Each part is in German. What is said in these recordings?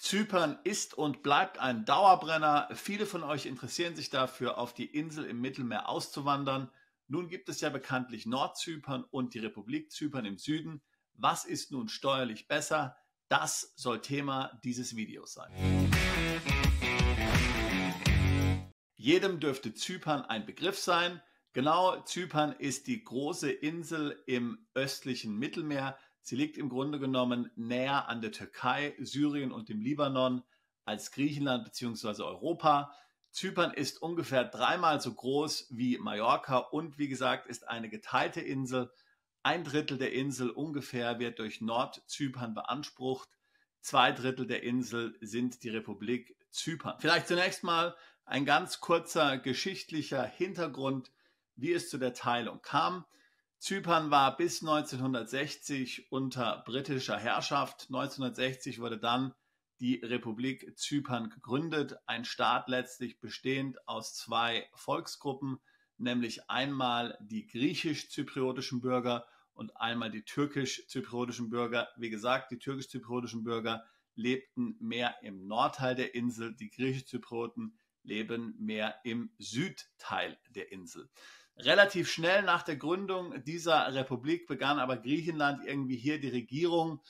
Zypern ist und bleibt ein Dauerbrenner. Viele von euch interessieren sich dafür, auf die Insel im Mittelmeer auszuwandern. Nun gibt es ja bekanntlich Nordzypern und die Republik Zypern im Süden. Was ist nun steuerlich besser? Das soll Thema dieses Videos sein. Jedem dürfte Zypern ein Begriff sein. Genau, Zypern ist die große Insel im östlichen Mittelmeer. Sie liegt im Grunde genommen näher an der Türkei, Syrien und dem Libanon als Griechenland bzw. Europa. Zypern ist ungefähr dreimal so groß wie Mallorca und wie gesagt ist eine geteilte Insel. Ein Drittel der Insel ungefähr wird durch Nordzypern beansprucht. Zwei Drittel der Insel sind die Republik Zypern. Vielleicht zunächst mal ein ganz kurzer geschichtlicher Hintergrund, wie es zu der Teilung kam. Zypern war bis 1960 unter britischer Herrschaft. 1960 wurde dann die Republik Zypern gegründet, ein Staat letztlich bestehend aus zwei Volksgruppen, nämlich einmal die griechisch-zypriotischen Bürger und einmal die türkisch-zypriotischen Bürger. Wie gesagt, die türkisch-zypriotischen Bürger lebten mehr im Nordteil der Insel, die griechisch-zyprioten leben mehr im Südteil der Insel. Relativ schnell nach der Gründung dieser Republik begann aber Griechenland irgendwie hier die Regierung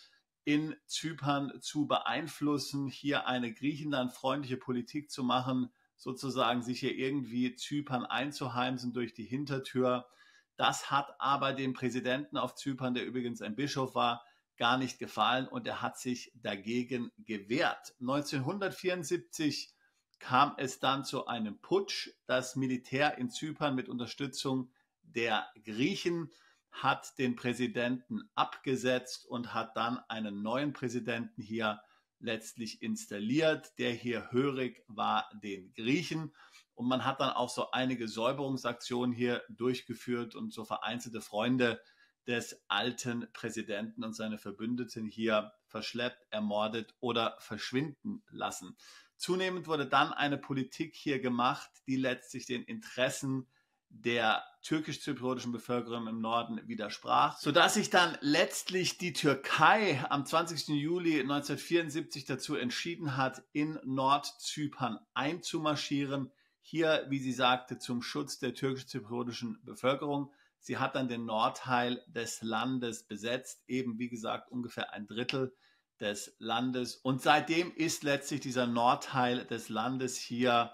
in Zypern zu beeinflussen, hier eine griechenlandfreundliche Politik zu machen, sozusagen sich hier irgendwie Zypern einzuheimsen durch die Hintertür. Das hat aber dem Präsidenten auf Zypern, der übrigens ein Bischof war, gar nicht gefallen und er hat sich dagegen gewehrt. 1974 kam es dann zu einem Putsch. Das Militär in Zypern mit Unterstützung der Griechen hat den Präsidenten abgesetzt und hat dann einen neuen Präsidenten hier letztlich installiert, der hier hörig war den Griechen. Und man hat dann auch so einige Säuberungsaktionen hier durchgeführt und so vereinzelte Freunde des alten Präsidenten und seine Verbündeten hier verschleppt, ermordet oder verschwinden lassen. Zunehmend wurde dann eine Politik hier gemacht, die letztlich den Interessen der türkisch-zypriotischen Bevölkerung im Norden widersprach, sodass sich dann letztlich die Türkei am 20. Juli 1974 dazu entschieden hat, in Nordzypern einzumarschieren. Hier, wie sie sagte, zum Schutz der türkisch-zypriotischen Bevölkerung. Sie hat dann den Nordteil des Landes besetzt, eben wie gesagt ungefähr ein Drittel des Landes. Und seitdem ist letztlich dieser Nordteil des Landes hier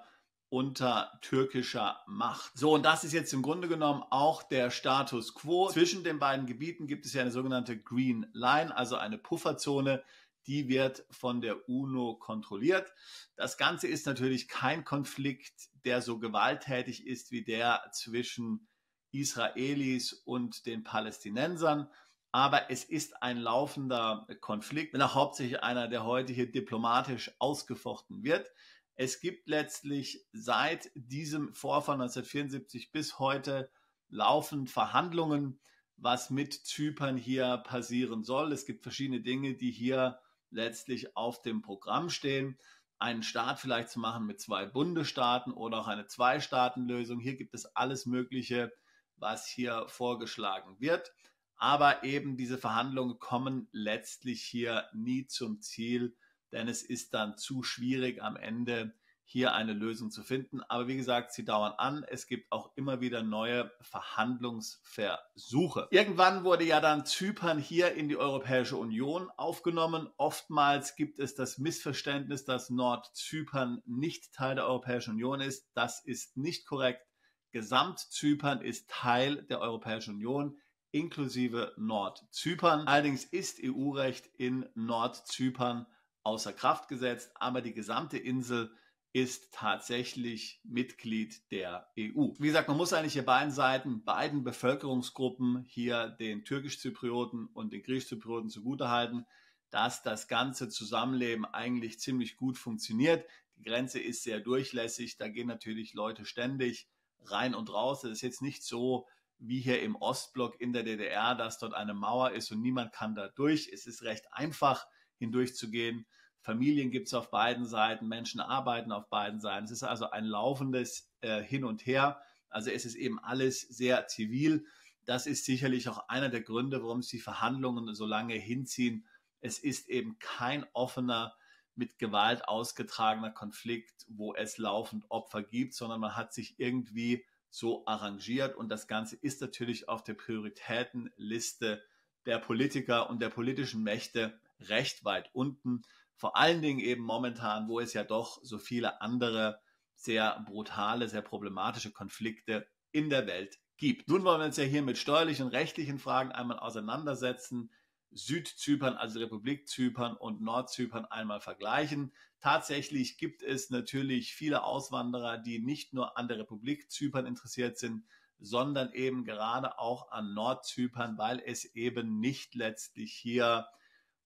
unter türkischer Macht. So, und das ist jetzt im Grunde genommen auch der Status quo. Zwischen den beiden Gebieten gibt es ja eine sogenannte Green Line, also eine Pufferzone, die wird von der UNO kontrolliert. Das Ganze ist natürlich kein Konflikt, der so gewalttätig ist wie der zwischen Israelis und den Palästinensern. Aber es ist ein laufender Konflikt, wenn auch hauptsächlich einer, der heute hier diplomatisch ausgefochten wird. Es gibt letztlich seit diesem Vorfall 1974 bis heute laufend Verhandlungen, was mit Zypern hier passieren soll. Es gibt verschiedene Dinge, die hier letztlich auf dem Programm stehen. Einen Staat vielleicht zu machen mit zwei Bundesstaaten oder auch eine Zwei-Staaten-Lösung. Hier gibt es alles Mögliche, was hier vorgeschlagen wird. Aber eben diese Verhandlungen kommen letztlich hier nie zum Ziel, denn es ist dann zu schwierig am Ende hier eine Lösung zu finden. Aber wie gesagt, sie dauern an. Es gibt auch immer wieder neue Verhandlungsversuche. Irgendwann wurde ja dann Zypern hier in die Europäische Union aufgenommen. Oftmals gibt es das Missverständnis, dass Nordzypern nicht Teil der Europäischen Union ist. Das ist nicht korrekt. Gesamtzypern ist Teil der Europäischen Union, inklusive Nordzypern. Allerdings ist EU-Recht in Nordzypern außer Kraft gesetzt, aber die gesamte Insel ist tatsächlich Mitglied der EU. Wie gesagt, man muss eigentlich hier beiden Bevölkerungsgruppen, hier den türkisch-Zyprioten und den griechisch-Zyprioten zugutehalten, dass das ganze Zusammenleben eigentlich ziemlich gut funktioniert. Die Grenze ist sehr durchlässig, da gehen natürlich Leute ständig rein und raus. Das ist jetzt nicht so wie hier im Ostblock in der DDR, dass dort eine Mauer ist und niemand kann da durch. Es ist recht einfach, hindurchzugehen. Familien gibt es auf beiden Seiten, Menschen arbeiten auf beiden Seiten. Es ist also ein laufendes Hin und Her. Also es ist eben alles sehr zivil. Das ist sicherlich auch einer der Gründe, warum sich die Verhandlungen so lange hinziehen. Es ist eben kein offener mit Gewalt ausgetragener Konflikt, wo es laufend Opfer gibt, sondern man hat sich irgendwie so arrangiert und das Ganze ist natürlich auf der Prioritätenliste der Politiker und der politischen Mächte recht weit unten. Vor allen Dingen eben momentan, wo es ja doch so viele andere sehr brutale, sehr problematische Konflikte in der Welt gibt. Nun wollen wir uns ja hier mit steuerlichen und rechtlichen Fragen einmal auseinandersetzen. Südzypern, also Republik Zypern und Nordzypern einmal vergleichen. Tatsächlich gibt es natürlich viele Auswanderer, die nicht nur an der Republik Zypern interessiert sind, sondern eben gerade auch an Nordzypern, weil es eben nicht letztlich hier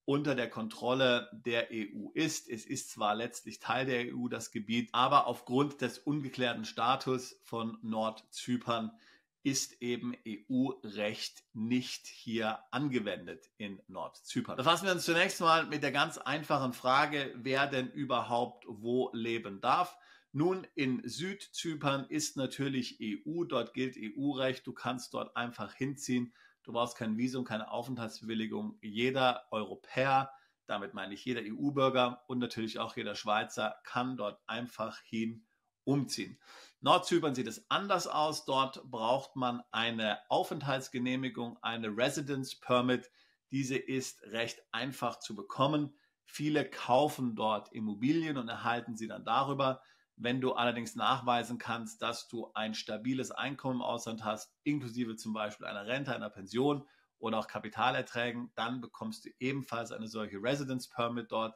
unter der Kontrolle der EU ist. Es ist zwar letztlich Teil der EU, das Gebiet, aber aufgrund des ungeklärten Status von Nordzypern ist eben EU-Recht nicht hier angewendet in Nordzypern. Befassen wir uns zunächst mal mit der ganz einfachen Frage, wer denn überhaupt wo leben darf. Nun, in Südzypern ist natürlich EU, dort gilt EU-Recht, du kannst dort einfach hinziehen, du brauchst kein Visum, keine Aufenthaltsbewilligung. Jeder Europäer, damit meine ich jeder EU-Bürger und natürlich auch jeder Schweizer, kann dort einfach hin umziehen. Nordzypern sieht es anders aus. Dort braucht man eine Aufenthaltsgenehmigung, eine Residence Permit. Diese ist recht einfach zu bekommen. Viele kaufen dort Immobilien und erhalten sie dann darüber. Wenn du allerdings nachweisen kannst, dass du ein stabiles Einkommen im Ausland hast, inklusive zum Beispiel einer Rente, einer Pension oder auch Kapitalerträgen, dann bekommst du ebenfalls eine solche Residence Permit dort.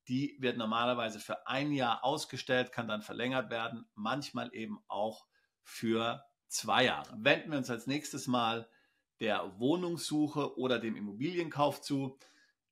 Die wird normalerweise für ein Jahr ausgestellt, kann dann verlängert werden, manchmal eben auch für 2 Jahre. Wenden wir uns als nächstes mal der Wohnungssuche oder dem Immobilienkauf zu.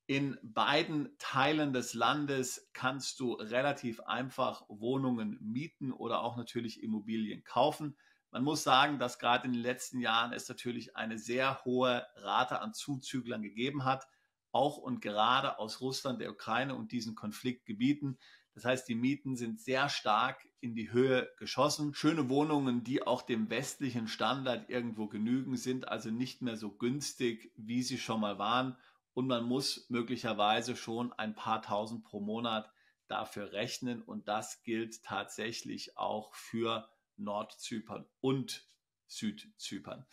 In beiden Teilen des Landes kannst du relativ einfach Wohnungen mieten oder auch natürlich Immobilien kaufen. Man muss sagen, dass gerade in den letzten Jahren es natürlich eine sehr hohe Rate an Zuzüglern gegeben hat, auch und gerade aus Russland, der Ukraine und diesen Konfliktgebieten. Das heißt, die Mieten sind sehr stark in die Höhe geschossen. Schöne Wohnungen, die auch dem westlichen Standard irgendwo genügen, sind also nicht mehr so günstig, wie sie schon mal waren. Und man muss möglicherweise schon ein paar tausend pro Monat dafür rechnen. Und das gilt tatsächlich auch für Nordzypern und Südzypern.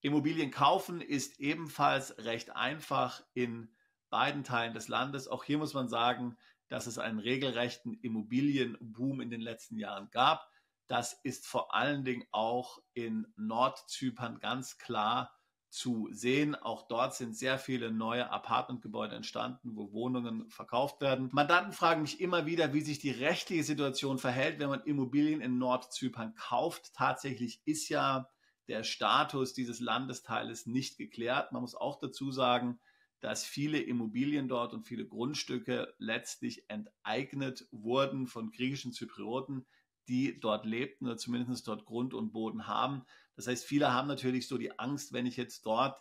Immobilien kaufen ist ebenfalls recht einfach in beiden Teilen des Landes. Auch hier muss man sagen, dass es einen regelrechten Immobilienboom in den letzten Jahren gab. Das ist vor allen Dingen auch in Nordzypern ganz klar zu sehen. Auch dort sind sehr viele neue Apartmentgebäude entstanden, wo Wohnungen verkauft werden. Mandanten fragen mich immer wieder, wie sich die rechtliche Situation verhält, wenn man Immobilien in Nordzypern kauft. Tatsächlich ist ja der Status dieses Landesteiles nicht geklärt. Man muss auch dazu sagen, dass viele Immobilien dort und viele Grundstücke letztlich enteignet wurden von griechischen Zyprioten, die dort lebten oder zumindest dort Grund und Boden haben. Das heißt, viele haben natürlich so die Angst, wenn ich jetzt dort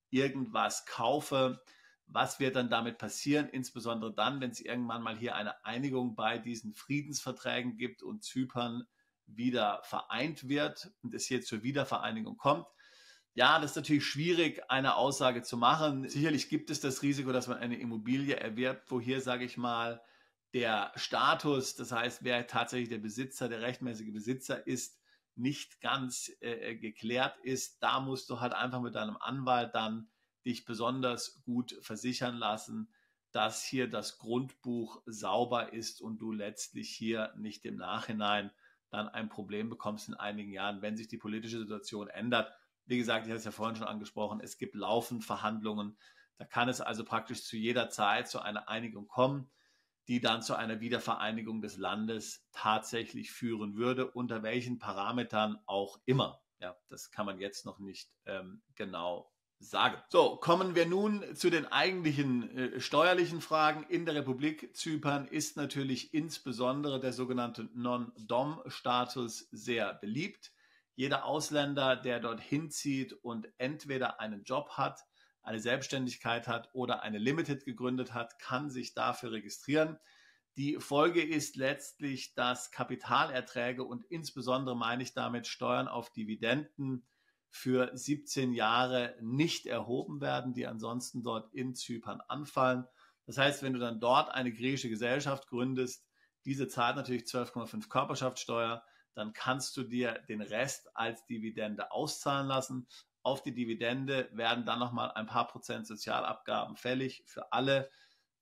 irgendwas kaufe, was wird dann damit passieren? Insbesondere dann, wenn es irgendwann mal hier eine Einigung bei diesen Friedensverträgen gibt und Zypern wieder vereint wird und es hier zur Wiedervereinigung kommt. Ja, das ist natürlich schwierig, eine Aussage zu machen. Sicherlich gibt es das Risiko, dass man eine Immobilie erwirbt, wo hier, sage ich mal, der Status, das heißt, wer tatsächlich der Besitzer, der rechtmäßige Besitzer ist, nicht ganz geklärt ist. Da musst du halt einfach mit deinem Anwalt dann dich besonders gut versichern lassen, dass hier das Grundbuch sauber ist und du letztlich hier nicht im Nachhinein dann ein Problem bekommst in einigen Jahren, wenn sich die politische Situation ändert. Wie gesagt, ich hatte es ja vorhin schon angesprochen, es gibt laufend Verhandlungen. Da kann es also praktisch zu jeder Zeit zu einer Einigung kommen, die dann zu einer Wiedervereinigung des Landes tatsächlich führen würde, unter welchen Parametern auch immer. Ja, das kann man jetzt noch nicht genau sagen. So, kommen wir nun zu den eigentlichen steuerlichen Fragen. In der Republik Zypern ist natürlich insbesondere der sogenannte Non-Dom-Status sehr beliebt. Jeder Ausländer, der dorthin zieht und entweder einen Job hat, eine Selbstständigkeit hat oder eine Limited gegründet hat, kann sich dafür registrieren. Die Folge ist letztlich, dass Kapitalerträge und insbesondere meine ich damit Steuern auf Dividenden für 17 Jahre nicht erhoben werden, die ansonsten dort in Zypern anfallen. Das heißt, wenn du dann dort eine griechische Gesellschaft gründest, diese zahlt natürlich 12,5 Körperschaftssteuer, dann kannst du dir den Rest als Dividende auszahlen lassen. Auf die Dividende werden dann nochmal ein paar Prozent Sozialabgaben fällig für alle,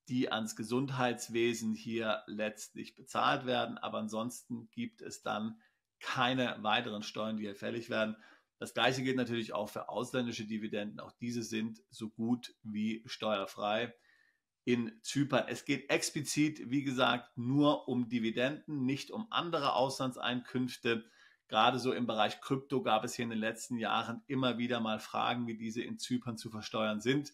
die ans Gesundheitswesen hier letztlich bezahlt werden. Aber ansonsten gibt es dann keine weiteren Steuern, die hier fällig werden. Das Gleiche gilt natürlich auch für ausländische Dividenden. Auch diese sind so gut wie steuerfrei in Zypern. Es geht explizit, wie gesagt, nur um Dividenden, nicht um andere Auslandseinkünfte. Gerade so im Bereich Krypto gab es hier in den letzten Jahren immer wieder mal Fragen, wie diese in Zypern zu versteuern sind.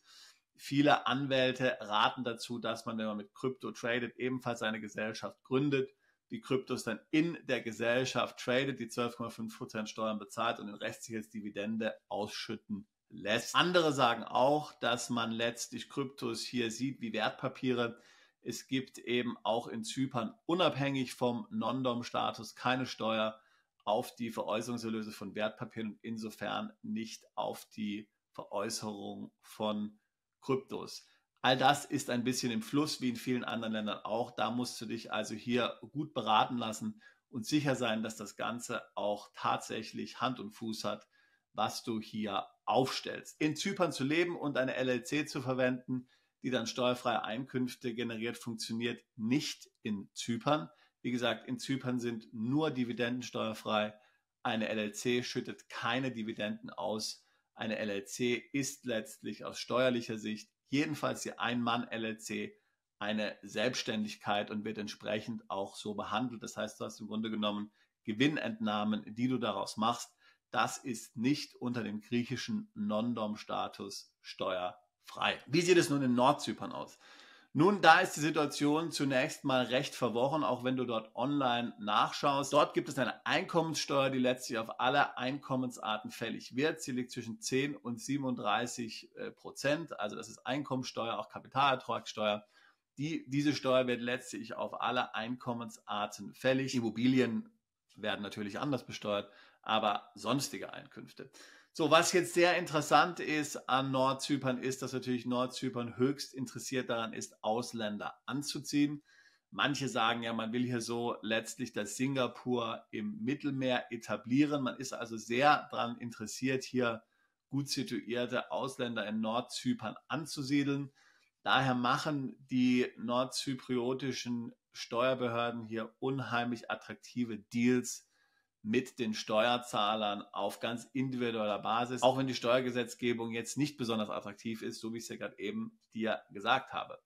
Viele Anwälte raten dazu, dass man, wenn man mit Krypto tradet, ebenfalls eine Gesellschaft gründet, die Kryptos dann in der Gesellschaft tradet, die 12,5% Steuern bezahlt und den Rest sich als Dividende ausschütten lässt. Andere sagen auch, dass man letztlich Kryptos hier sieht wie Wertpapiere. Es gibt eben auch in Zypern unabhängig vom Non-Dom-Status keine Steuer auf die Veräußerungserlöse von Wertpapieren und insofern nicht auf die Veräußerung von Kryptos. All das ist ein bisschen im Fluss, wie in vielen anderen Ländern auch. Da musst du dich also hier gut beraten lassen und sicher sein, dass das Ganze auch tatsächlich Hand und Fuß hat, was du hier aufstellst. In Zypern zu leben und eine LLC zu verwenden, die dann steuerfreie Einkünfte generiert, funktioniert nicht in Zypern. Wie gesagt, in Zypern sind nur Dividenden steuerfrei. Eine LLC schüttet keine Dividenden aus. Eine LLC ist letztlich aus steuerlicher Sicht, jedenfalls die Ein-Mann-LLC, eine Selbstständigkeit und wird entsprechend auch so behandelt. Das heißt, du hast im Grunde genommen Gewinnentnahmen, die du daraus machst. Das ist nicht unter dem griechischen Non-Dom-Status steuerfrei. Wie sieht es nun in Nordzypern aus? Nun, da ist die Situation zunächst mal recht verworren, auch wenn du dort online nachschaust. Dort gibt es eine Einkommenssteuer, die letztlich auf alle Einkommensarten fällig wird. Sie liegt zwischen 10 und 37%. Also das ist Einkommensteuer, auch Kapitalertragssteuer. Diese Steuer wird letztlich auf alle Einkommensarten fällig. Immobilien werden natürlich anders besteuert, aber sonstige Einkünfte. So, was jetzt sehr interessant ist an Nordzypern, ist, dass natürlich Nordzypern höchst interessiert daran ist, Ausländer anzuziehen. Manche sagen ja, man will hier so letztlich das Singapur im Mittelmeer etablieren. Man ist also sehr daran interessiert, hier gut situierte Ausländer in Nordzypern anzusiedeln. Daher machen die nordzypriotischen Steuerbehörden hier unheimlich attraktive Deals mit den Steuerzahlern auf ganz individueller Basis, auch wenn die Steuergesetzgebung jetzt nicht besonders attraktiv ist, so wie ich es ja gerade eben dir gesagt habe.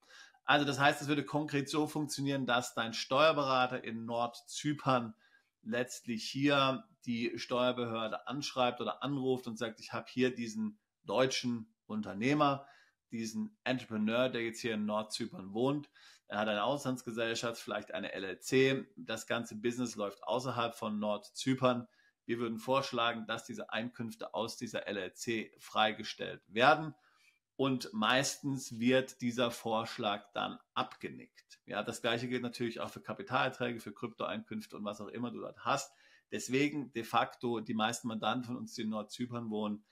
Also das heißt, es würde konkret so funktionieren, dass dein Steuerberater in Nordzypern letztlich hier die Steuerbehörde anschreibt oder anruft und sagt, ich habe hier diesen deutschen Unternehmer, diesen Entrepreneur, der jetzt hier in Nordzypern wohnt. Er hat eine Auslandsgesellschaft, vielleicht eine LLC. Das ganze Business läuft außerhalb von Nordzypern. Wir würden vorschlagen, dass diese Einkünfte aus dieser LLC freigestellt werden. Und meistens wird dieser Vorschlag dann abgenickt. Ja, das Gleiche gilt natürlich auch für Kapitalerträge, für Kryptoeinkünfte und was auch immer du dort hast. Deswegen de facto die meisten Mandanten von uns, die in Nordzypern wohnen,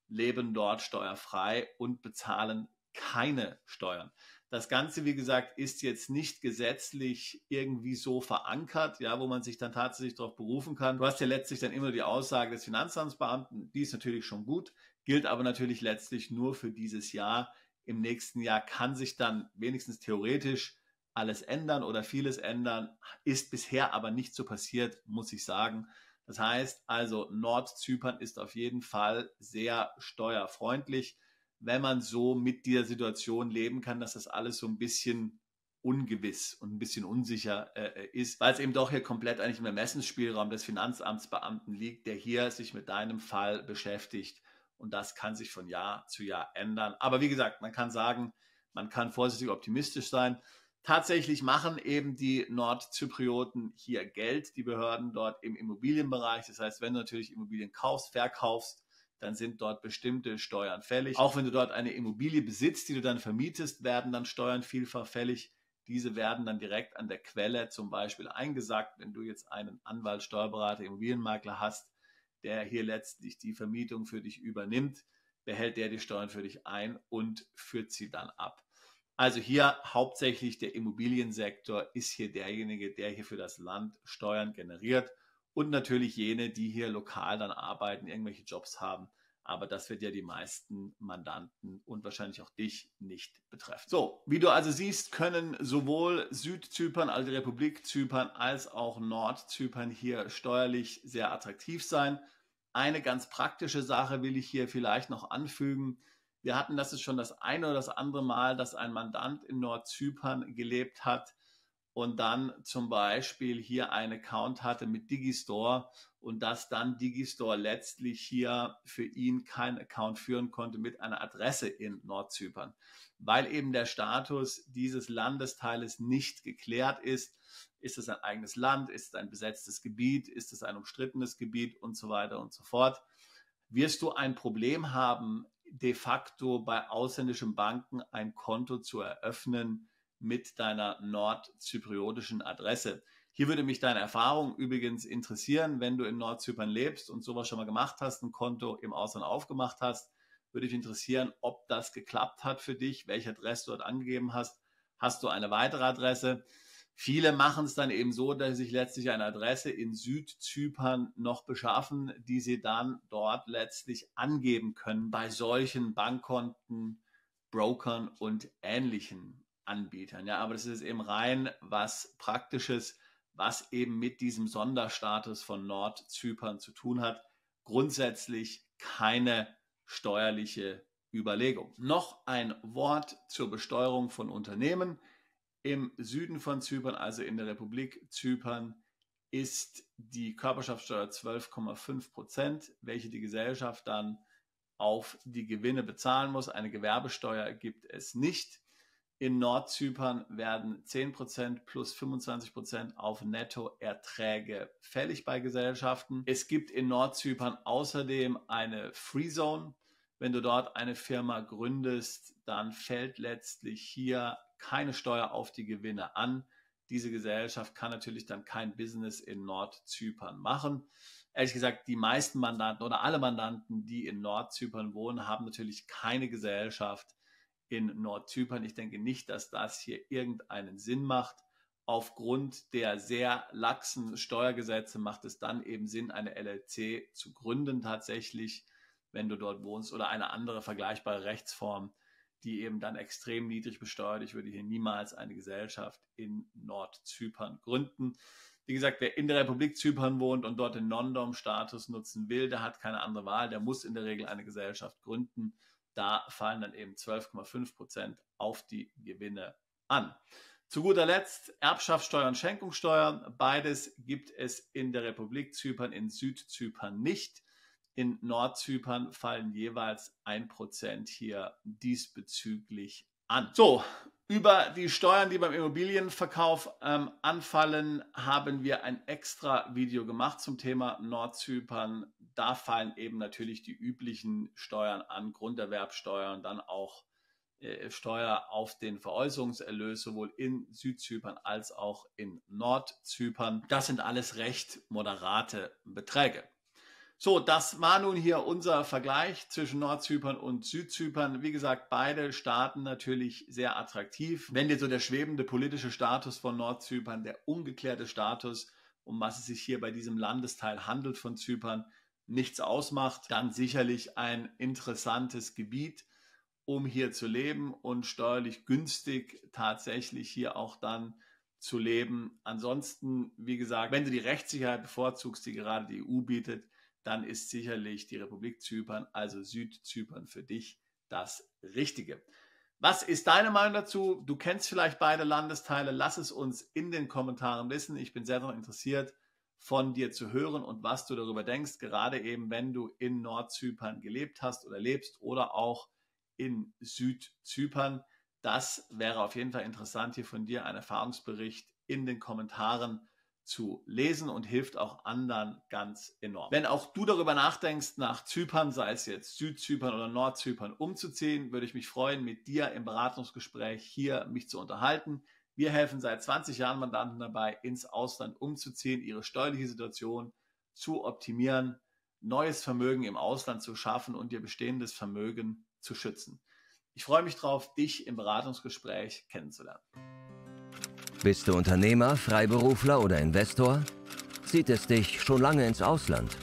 leben dort steuerfrei und bezahlen keine Steuern. Das Ganze, wie gesagt, ist jetzt nicht gesetzlich irgendwie so verankert, ja, wo man sich dann tatsächlich darauf berufen kann. Du hast ja letztlich dann immer die Aussage des Finanzamtsbeamten, die ist natürlich schon gut, gilt aber natürlich letztlich nur für dieses Jahr. Im nächsten Jahr kann sich dann wenigstens theoretisch alles ändern oder vieles ändern, ist bisher aber nicht so passiert, muss ich sagen. Das heißt also, Nordzypern ist auf jeden Fall sehr steuerfreundlich, wenn man so mit dieser Situation leben kann, dass das alles so ein bisschen ungewiss und ein bisschen unsicher ist, weil es eben doch hier komplett eigentlich im Ermessensspielraum des Finanzamtsbeamten liegt, der hier sich mit deinem Fall beschäftigt. Und das kann sich von Jahr zu Jahr ändern. Aber wie gesagt, man kann sagen, man kann vorsichtig optimistisch sein. Tatsächlich machen eben die Nordzyprioten hier Geld, die Behörden dort im Immobilienbereich. Das heißt, wenn du natürlich Immobilien kaufst, verkaufst, dann sind dort bestimmte Steuern fällig. Auch wenn du dort eine Immobilie besitzt, die du dann vermietest, werden dann Steuern vielfach fällig. Diese werden dann direkt an der Quelle zum Beispiel eingesackt. Wenn du jetzt einen Anwalt, Steuerberater, Immobilienmakler hast, der hier letztlich die Vermietung für dich übernimmt, behält der die Steuern für dich ein und führt sie dann ab. Also hier hauptsächlich der Immobiliensektor ist hier derjenige, der hier für das Land Steuern generiert und natürlich jene, die hier lokal dann arbeiten, irgendwelche Jobs haben. Aber das wird ja die meisten Mandanten und wahrscheinlich auch dich nicht betreffen. So, wie du also siehst, können sowohl Südzypern, also die Republik Zypern, als auch Nordzypern hier steuerlich sehr attraktiv sein. Eine ganz praktische Sache will ich hier vielleicht noch anfügen. Wir hatten das schon das eine oder das andere Mal, dass ein Mandant in Nordzypern gelebt hat und dann zum Beispiel hier einen Account hatte mit Digistore und dass dann Digistore letztlich hier für ihn keinen Account führen konnte mit einer Adresse in Nordzypern, weil eben der Status dieses Landesteiles nicht geklärt ist. Ist es ein eigenes Land? Ist es ein besetztes Gebiet? Ist es ein umstrittenes Gebiet? Und so weiter und so fort. Wirst du ein Problem haben, de facto bei ausländischen Banken ein Konto zu eröffnen mit deiner nordzypriotischen Adresse. Hier würde mich deine Erfahrung übrigens interessieren, wenn du in Nordzypern lebst und sowas schon mal gemacht hast, ein Konto im Ausland aufgemacht hast, würde mich interessieren, ob das geklappt hat für dich, welche Adresse du dort angegeben hast. Hast du eine weitere Adresse? Viele machen es dann eben so, dass sie sich letztlich eine Adresse in Südzypern noch beschaffen, die sie dann dort letztlich angeben können bei solchen Bankkonten, Brokern und ähnlichen Anbietern. Ja, aber das ist eben rein was Praktisches, was eben mit diesem Sonderstatus von Nordzypern zu tun hat. Grundsätzlich keine steuerliche Überlegung. Noch ein Wort zur Besteuerung von Unternehmen. Im Süden von Zypern, also in der Republik Zypern, ist die Körperschaftssteuer 12,5%, welche die Gesellschaft dann auf die Gewinne bezahlen muss. Eine Gewerbesteuer gibt es nicht. In Nordzypern werden 10% plus 25% auf Nettoerträge fällig bei Gesellschaften. Es gibt in Nordzypern außerdem eine Free Zone. Wenn du dort eine Firma gründest, dann fällt letztlich hier keine Steuer auf die Gewinne an. Diese Gesellschaft kann natürlich dann kein Business in Nordzypern machen. Ehrlich gesagt, die meisten Mandanten oder alle Mandanten, die in Nordzypern wohnen, haben natürlich keine Gesellschaft in Nordzypern. Ich denke nicht, dass das hier irgendeinen Sinn macht. Aufgrund der sehr laxen Steuergesetze macht es dann eben Sinn, eine LLC zu gründen tatsächlich, wenn du dort wohnst, oder eine andere vergleichbare Rechtsform, die eben dann extrem niedrig besteuert. Ich würde hier niemals eine Gesellschaft in Nordzypern gründen. Wie gesagt, wer in der Republik Zypern wohnt und dort den Non-Dom-Status nutzen will, der hat keine andere Wahl. Der muss in der Regel eine Gesellschaft gründen. Da fallen dann eben 12,5% auf die Gewinne an. Zu guter Letzt Erbschaftssteuer und Schenkungssteuer. Beides gibt es in der Republik Zypern, in Südzypern nicht. In Nordzypern fallen jeweils 1% hier diesbezüglich an. So, über die Steuern, die beim Immobilienverkauf anfallen, haben wir ein extra Video gemacht zum Thema Nordzypern. Da fallen eben natürlich die üblichen Steuern an, Grunderwerbsteuer und dann auch Steuer auf den Veräußerungserlös, sowohl in Südzypern als auch in Nordzypern. Das sind alles recht moderate Beträge. So, das war nun hier unser Vergleich zwischen Nordzypern und Südzypern. Wie gesagt, beide Staaten natürlich sehr attraktiv. Wenn dir so der schwebende politische Status von Nordzypern, der ungeklärte Status, um was es sich hier bei diesem Landesteil handelt von Zypern, nichts ausmacht, dann sicherlich ein interessantes Gebiet, um hier zu leben und steuerlich günstig tatsächlich hier auch dann zu leben. Ansonsten, wie gesagt, wenn du die Rechtssicherheit bevorzugst, die gerade die EU bietet, dann ist sicherlich die Republik Zypern, also Südzypern, für dich das Richtige. Was ist deine Meinung dazu? Du kennst vielleicht beide Landesteile. Lass es uns in den Kommentaren wissen. Ich bin sehr daran interessiert, von dir zu hören und was du darüber denkst, gerade eben, wenn du in Nordzypern gelebt hast oder lebst oder auch in Südzypern. Das wäre auf jeden Fall interessant, hier von dir einen Erfahrungsbericht in den Kommentaren zu lesen und hilft auch anderen ganz enorm. Wenn auch du darüber nachdenkst, nach Zypern, sei es jetzt Südzypern oder Nordzypern, umzuziehen, würde ich mich freuen, mit dir im Beratungsgespräch hier mich zu unterhalten. Wir helfen seit 20 Jahren Mandanten dabei, ins Ausland umzuziehen, ihre steuerliche Situation zu optimieren, neues Vermögen im Ausland zu schaffen und ihr bestehendes Vermögen zu schützen. Ich freue mich drauf, dich im Beratungsgespräch kennenzulernen. Bist du Unternehmer, Freiberufler oder Investor? Zieht es dich schon lange ins Ausland?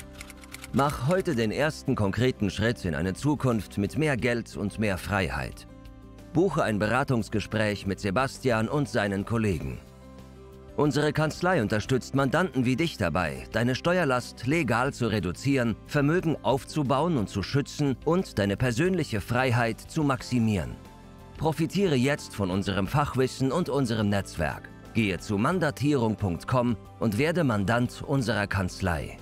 Mach heute den ersten konkreten Schritt in eine Zukunft mit mehr Geld und mehr Freiheit. Buche ein Beratungsgespräch mit Sebastian und seinen Kollegen. Unsere Kanzlei unterstützt Mandanten wie dich dabei, deine Steuerlast legal zu reduzieren, Vermögen aufzubauen und zu schützen und deine persönliche Freiheit zu maximieren. Profitiere jetzt von unserem Fachwissen und unserem Netzwerk. Gehe zu mandatierung.com und werde Mandant unserer Kanzlei.